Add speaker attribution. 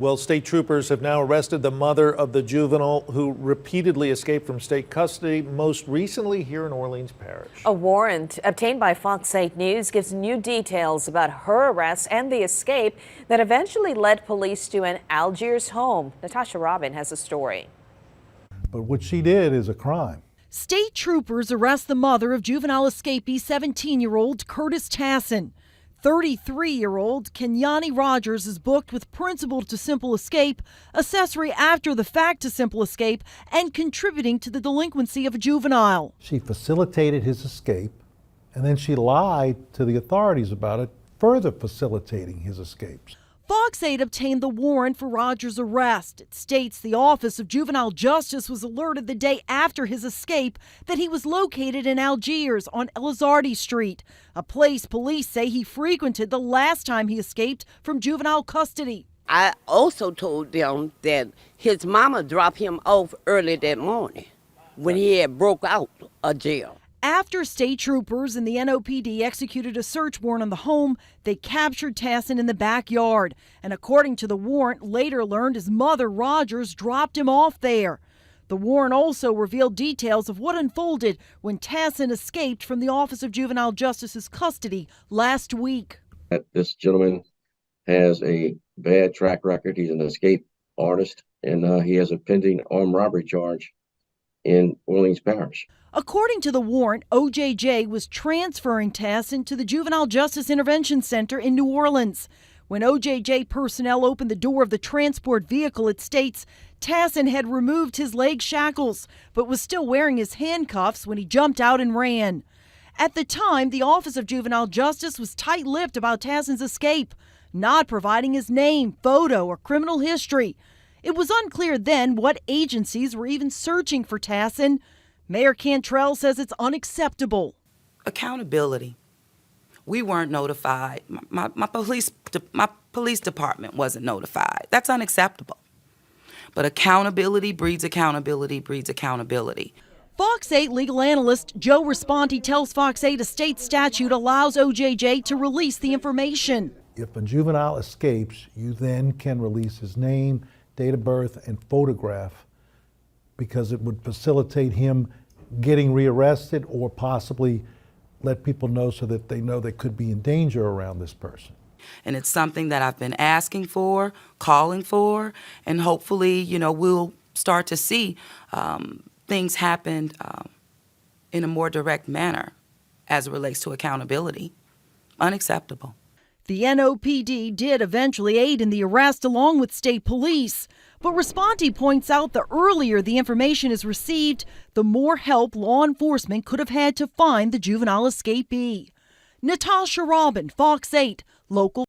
Speaker 1: Well, state troopers have now arrested the mother of the juvenile who repeatedly escaped from state custody, most recently here in Orleans Parish.
Speaker 2: A warrant obtained by Fox 8 News gives new details about her arrest and the escape that eventually led police to an Algiers home. Natasha Robin has a story.
Speaker 3: But what she did is a crime.
Speaker 4: State troopers arrest the mother of juvenile escapee 17-year-old Curtis Tassin. 33-year-old Kenyani Rogers is booked with principal to simple escape, accessory after the fact to simple escape, and contributing to the delinquency of a juvenile.
Speaker 3: She facilitated his escape, and then she lied to the authorities about it, further facilitating his escapes.
Speaker 4: Fox 8 obtained the warrant for Rogers' arrest. It states the Office of Juvenile Justice was alerted the day after his escape that he was located in Algiers on Elizardi Street, a place police say he frequented the last time he escaped from juvenile custody.
Speaker 5: I also told them that his mama dropped him off early that morning when he had broke out of jail.
Speaker 4: After state troopers and the NOPD executed a search warrant on the home, they captured Tassin in the backyard. And according to the warrant, later learned his mother, Rogers, dropped him off there. The warrant also revealed details of what unfolded when Tassin escaped from the Office of Juvenile Justice's custody last week.
Speaker 6: This gentleman has a bad track record. He's an escape artist, and he has a pending armed robbery charge in Orleans Parish.
Speaker 4: According to the warrant, OJJ was transferring Tassin to the Juvenile Justice Intervention Center in New Orleans. When OJJ personnel opened the door of the transport vehicle, it states Tassin had removed his leg shackles, but was still wearing his handcuffs when he jumped out and ran. At the time, the Office of Juvenile Justice was tight-lipped about Tassin's escape, not providing his name, photo, or criminal history. It was unclear then what agencies were even searching for Tassin. Mayor Cantrell says it's unacceptable.
Speaker 7: Accountability. We weren't notified. My police department wasn't notified. That's unacceptable. But accountability breeds accountability breeds accountability.
Speaker 4: Fox 8 legal analyst Joe Responti tells Fox 8 a state statute allows OJJ to release the information.
Speaker 3: If a juvenile escapes, you then can release his name, date of birth, and photograph, because it would facilitate him getting rearrested or possibly let people know so that they know they could be in danger around this person.
Speaker 7: And it's something that I've been asking for, calling for, and hopefully, we'll start to see things happen in a more direct manner as it relates to accountability. Unacceptable.
Speaker 4: The NOPD did eventually aid in the arrest along with state police. But Responti points out the earlier the information is received, the more help law enforcement could have had to find the juvenile escapee. Natasha Robin, Fox 8, local.